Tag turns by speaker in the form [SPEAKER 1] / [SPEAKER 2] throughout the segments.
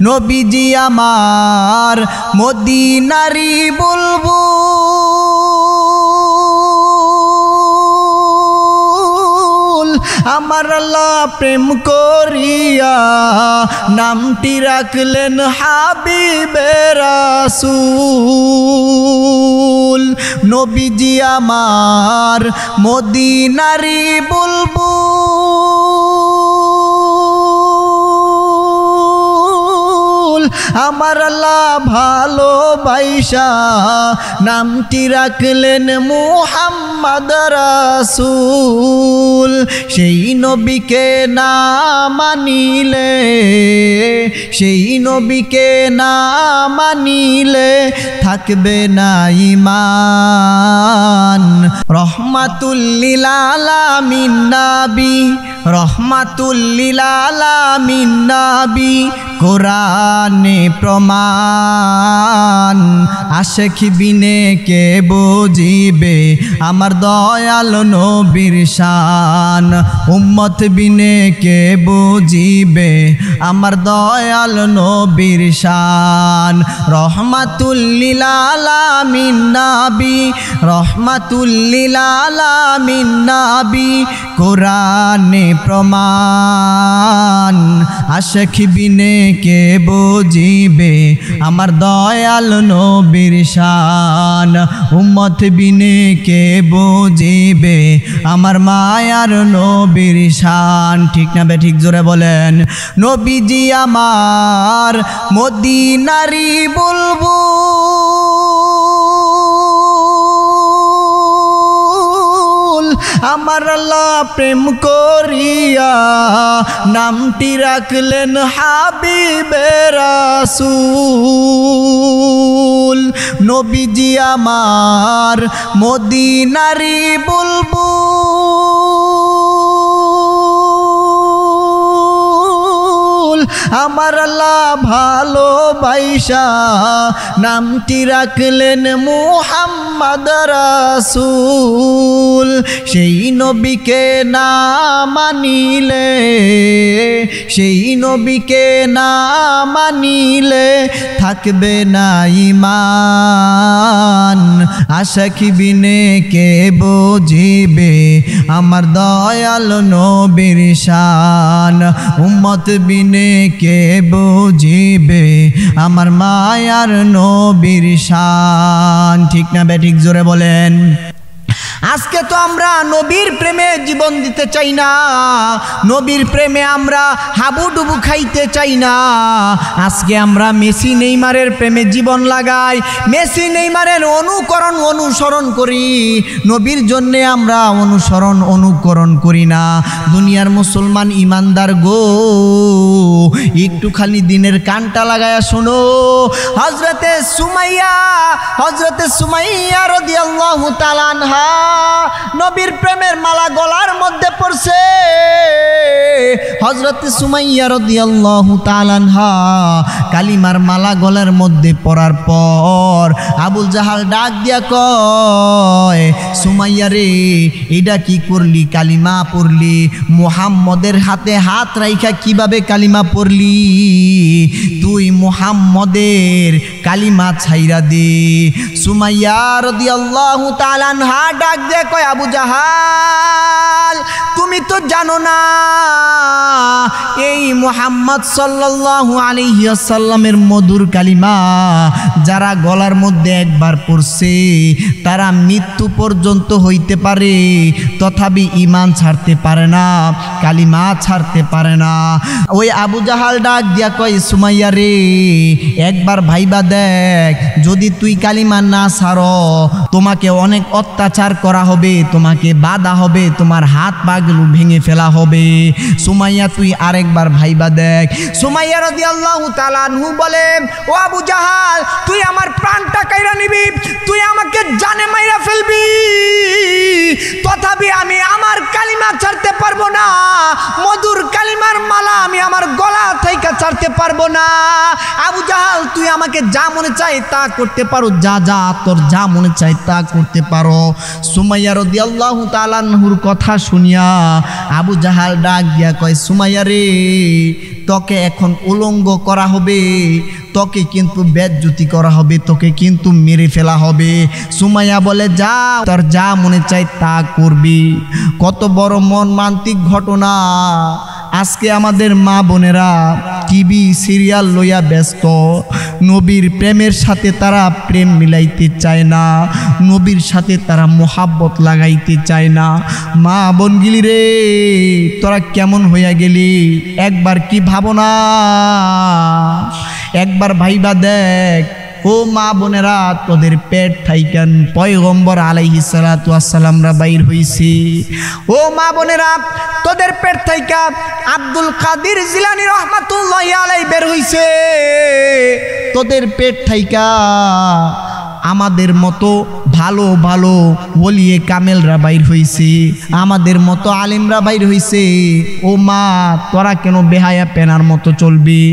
[SPEAKER 1] নবীজি আমার মদিনারি বুলবুল আমার আল্লাহ প্রেম করিয়া নামটি রাখলেন হাবিবে রাসূল নবীজি আমার মদিনারি বুলবুল আমার আল্লাহ ভালোবাসা নামটি রাখলেন মুহাম্মদ রাসূল সেই নবীকে না মানিলে থাকবে না ঈমান রহমাতুল লিল আলামিন নবী কোরআনে প্রমাণ আশিক বিনে কে বুঝিবে আমার দয়াল নবীর শান উম্মত বিনে কে বুঝিবে আমার দয়াল নবীর শান রহমাতুল লিল আলামিন নবী কোরআনে প্রমাণ আশিক বিনে কে বুঝিবে আমার দয়াল নবীর শান উম্মত বিনে কে বুঝিবে আমার মায়ার নবীর শান ঠিক না ঠিক জোরে বলেন নবীজি আমার মদিনারি বুলবুল আমার আল্লাহ প্রেম করিয়া নামটি রাখলেন হাবিবে রাসূল নবীজি আমার মদিনারি বুলবুল আমার আল্লাহ ভালোবাসা নামটি রাখলেন মুহাম্মদ রাসূল সেই নবীকে না মানিলে থাকবে না ঈমান আশিক বিনে কে বুঝিবে আমার দয়াল নবীর শান উম্মত বিনে কে বুঝিবে আমার মায়ার নবীর শান ঠিক না ঠিক জোরে বলেন আজকে তো আমরা নবীর প্রেমে জীবন দিতে চাই না নবীর প্রেমে আমরা হাবুডুবু খাইতে চাই না আজকে আমরা মেসি নেইমারের প্রেমে জীবন লাগাই মেসি নেইমারের অনুসরণ করি নবীর জন্য আমরা অনুকরণ করি না দুনিয়ার মুসলমান ইমানদার গো একটু খালি দিনের কানটা লাগায়া শোনো হযরতে সুমাইয়া রাদিয়াল্লাহু তাআলা আনহা নবীর প্রেমের মালা গলার মধ্যে পড়ছে হযরত সুমাইয়া রাদিয়াল্লাহু তাআলা আনহা কালিমার মালা গলার মধ্যে পরার পর আবুল জাহাল ডাক দিয়া কয় সুমাইয়া রে এটা কি করলি কালিমা পড়লি মুহাম্মদের হাতে হাত রাইখা কিভাবে কালিমা পড়লি তুই মুহাম্মদের কালিমা ছাইরা দে সুমাইয়া রাদিয়াল্লাহু তাআলা আনহা ডাক দিয়ে কয় আবু জাহাল তুমি তো জানো না এই মুহাম্মদ সাল্লাল্লাহু আলাইহি ওয়াসাল্লামের মধুর কালিমা যারা গলার মধ্যে একবার পড়ছে তারা মৃত্যু পর্যন্ত হইতে পারে তথাপি ঈমান ছাড়তে পারে না কালিমা ছাড়তে পারে না ওই আবু জাহাল ডাক দিয়া কয় সুমাইয়া রে একবার ভাইবা দেখ যদি তুই কালিমা না ছাড়ো তোমাকে অনেক অত্যাচার করা হবে তোমাকে বাধা হবে তোমার হাত পাগুলো ভেঙে ফেলা হবে সুমাইয়া তুই আরেকবার ভাইবা দেখ সুমাইয়া রাদিয়াল্লাহু তাআলা আনহু বলে ও আবু জাহাল তুই আমার প্রাণটা কাইরা নিবি তুই আমাকে জানে মাইরা ফেলবি তথাপি আমি আমার কালিমা ছাড়তে পারবো না মধুর কালিমার মালা আমি আমার গলা থেকে ছাড়তে পারবো না আবু জাহাল তুই আমাকে যা মনে চাই তা করতে পারো যা তোর যা মনে চাই তা করতে পারো সুমাইয়া রাদিয়াল্লাহু তাআলা আনহুর কথা শুনিয়া আবু জাহাল ডাক দিয়া কয় সুমাইয়া রে তোকে এখন উলঙ্গ করা হবে, তোকে কিন্তু বেজ্জতি করা হবে, তোকে কিন্তু মেরে ফেলা হবে। সুমাইয়া বলে যা, তোর যা মনে চায় তা করবি। কত বড় মর্মান্তিক ঘটনা। আজকে আমাদের মা বোনেরা টিভি সিরিয়াল লইয়া ব্যস্ত, নবীর প্রেমের সাথে তারা প্রেম মিলাইতে চায় না, নবীর সাথে তারা মোহাব্বত লাগাইতে চায় না। মা বোনগিলি রে, তোরা কেমন হইয়া গেলি একবার কি ভাবনা, একবার ভাইবা দেখ। ও মা বোনেরা, তোদের পেট থাইকান পয়গম্বর আলাইহিস সালাতু ওয়াস সালামরা বাইর হইছে। ও মা বোনেরা, তোদের পেট থাইকা আব্দুল কাদের জিলানী রহমাতুল্লাহি আলাইহি বের হইছে। তোদের পেট থাইকা আমাদের মতো ভালো ভালো ওলিয়ে কামেলরা বাইর হইছে, আমাদের মতো আলিমরা বাইর হইছে। ও মা, তোরা কেন বেহায়া পেনার মতো চলবি?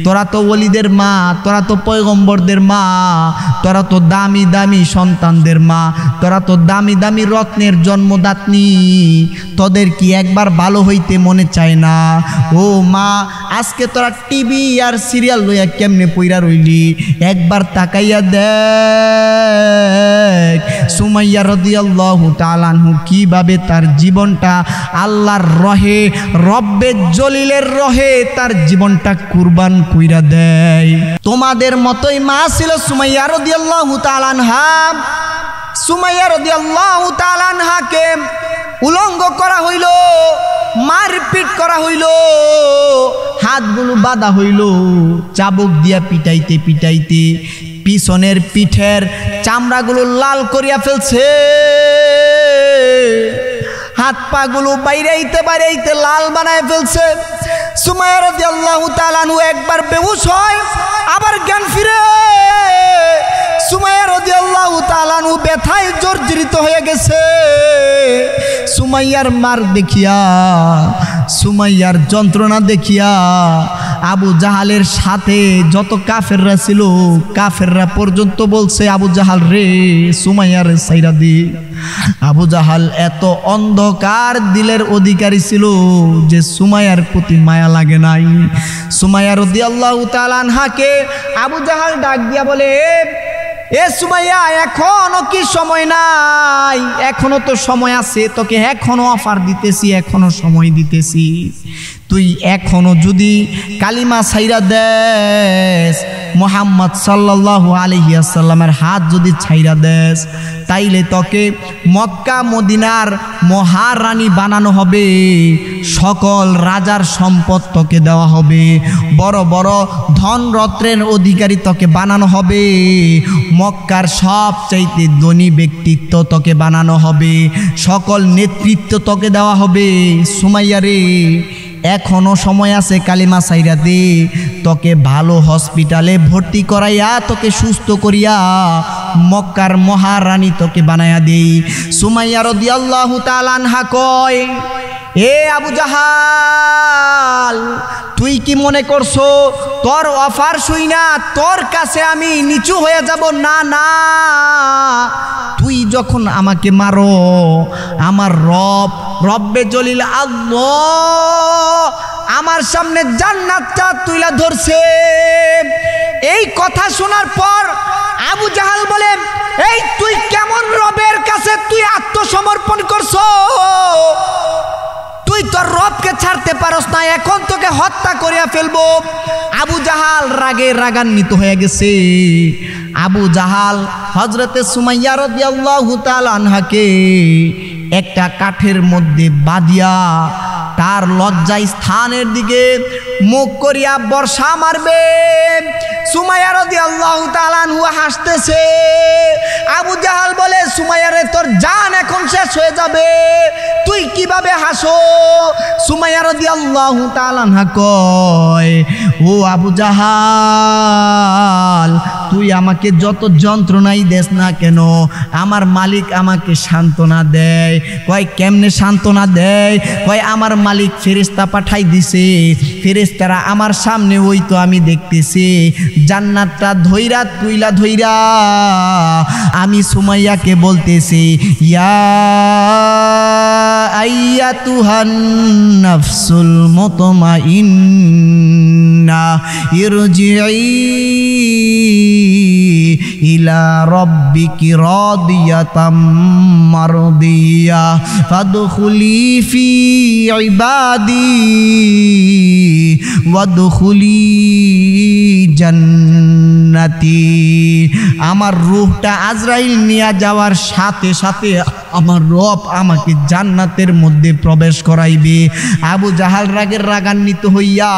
[SPEAKER 1] তোরা তো ওলিদের মা, তোরা তো পয়গম্বরদের মা, তোরা তো দামি দামি সন্তানদের মা, তোরা তো দামি দামি রত্নের জন্মদাত্রী। তোদের কি একবার ভালো হইতে মনে চায় না? ও মা, আজকে তোরা টিভি আর সিরিয়াল লইয়া কেমনে পইরা রইলি একবার তাকাইয়া দেখ। সুমাইয়া রাদিয়াল্লাহু তাআলা আনহু কিভাবে তার জীবনটা আল্লাহর রহে, রব্বে জলিলের রহে তার জীবনটা কুরবান কইরা দেয়। তোমাদের মতোই মা ছিল সুমাইয়া রাদিয়াল্লাহু তাআলা আনহা। সুমাইয়া রাদিয়াল্লাহু তাআলা আনহাকে উলঙ্গ করা হইল, মারপিট করা হইল, হাতগুলো বাঁধা হইল, চাবুক দিয়া পিটাইতে পিটাইতে পিছনের পিঠের চামড়াগুলো লাল করিয়া ফেলছে, হাত পাগুলো বাইরাইতে বাইরাইতে লাল বানায় ফেলছে। সুমাইয়া রাদিয়াল্লাহু তাআলা আনহু একবার বেহুশ হয়, আবার জ্ঞান ফিরে। সুমাইয়া রাদিয়াল্লাহু তাআলা আনহু ব্যথায় জর্জরিত হয়ে গেছে। সুমাইয়ার মার দেখিয়া, সুমাইয়ার যন্ত্রণা দেখিয়া আবু জাহালের সাথে যত কাফেররা ছিল, কাফেররা পর্যন্ত বলছে, আবু জাহাল রে, সুমাইয়ার সাইরা দি। আবু জাহাল এত অন্ধকার দিলের অধিকারী ছিল যে সুমাইয়ার প্রতি মায়া লাগে নাই। সুমাইয়া রাদিয়াল্লাহু তাআলা আনহাকে আবু জাহাল ডাক দিয়া বলে, এ সুমাইয়া, এখনো কি সময় নাই? এখনো তো সময় আছে, তোকে এখনো অফার দিতেছি, এখনো সময় দিতেছি। তুই এখনো যদি কালিমা ছাইরা দেস, মুহাম্মদ সাল্লাল্লাহু আলাইহি ওয়াসাল্লামের হাত যদি ছাইরা দেস, তাইলে তোকে মক্কা মদিনার মহারানী বানানো হবে, সকল রাজার সম্পদ তোকে দেওয়া হবে, বড় বড় ধন রত্নের অধিকারী তোকে বানানো হবে, মক্কার সবচাইতে ধনী ব্যক্তিত্ব তোকে বানানো হবে, সকল নেতৃত্ব তোকে দেওয়া হবে। সুমাইয়া রে, এখনো সময় আছে, কালিমা ছাইরা দে, তোকে ভালো হসপিটালে ভর্তি করাইয়া তোকে সুস্থ করিয়া মক্কার মহারানী তোকে বানাইয়া দেই। সুমাইয়া রাদিয়াল্লাহু তাআলা আনহা কয়, এ আবু জাহাল, তুই কি মনে করছো তোর অফার শুইনা তোর কাছে আমি নিচু হয়ে যাব? না না, তুই যখন আমাকে মারো, আমার রব্বে জলিল আল্লাহ আমার সামনে জান্নাতটা তুইলা ধরছে। এই কথা শোনার পর আবু জাহাল বলে, এই তুই কেমন রবের কাছে তুই আত্মসমর্পণ করছো? তুই তোর রবকে ছাড়তে পারস না, এখন তোকে হত্যা করিয়া ফেলবো। আবু জাহাল রাগে রাগান্বিত হয়ে গেছে। আবু জাহাল হযরতে সুমাইয়া রাদিয়াল্লাহু তাআলা আনহাকে একটা কাঠের মধ্যে বাঁধিয়া তার লজ্জায় স্থানের দিকে মুখ করিয়া বর্ষা মারবে। সুমাইয়া রাদিয়াল্লাহু তাআলা আনহু হাসতেছে। আবু জাহাল বলে, সুমাইয়া রে, তোর জান এখন শেষ হয়ে যাবে, তুই কিভাবে হাসো? সুমাইয়া রাদিয়াল্লাহু তাআলা আনহা কয়, ও আবু জাহাল, তুই আমাকে যত যন্ত্রণাই দেস না কেন আমার মালিক আমাকে সান্ত্বনা দেয়। কয় কেমনে সান্ত্বনা দেয়? কয় আমার মালিক ফেরেশতা পাঠাই দিছে, ফেরেশতারা আমার সামনে ওই তো আমি দেখতেছি জান্নাতটা ধইরা তুইলা ধইরা আমি সুমাইয়াকে বলতেছি, ইয়া আইয়াতুহান নাফসুল মুতমাইন্না ইরজিই ইলা রাব্বিকি রাদিয়াতাম মারদিয়া ফাদখুলি ফি ইবাদি ওয়াদখুলি জান্নাতি। আমার রূহটা আজরাইল নিয়ে যাওয়ার সাথে সাথে আমার রব আমাকে জান্নাতের মধ্যে প্রবেশ করাইবে। আবু জাহাল রাগের রাগান্বিত হইয়া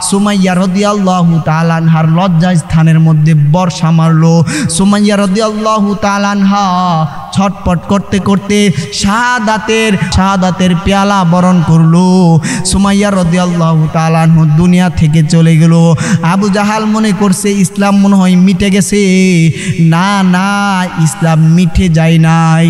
[SPEAKER 1] সুমাইয়া রাদিয়াল্লাহু তাআলা আনহার লজ্জা স্থানের মধ্যে বর্ষা মারলো। সুমাইয়া রাদিয়াল্লাহু তাআলা আনহা ছটপট করতে করতে শাহাদাতের পেয়ালা বরণ করলো। সুমাইয়া রাদিয়াল্লাহু তাআলা আনহু দুনিয়া থেকে চলে গেল। আবু জাহাল মনে করছে ইসলাম মনে হয় মিটে গেছে। না না, ইসলাম মিটে যায় নাই।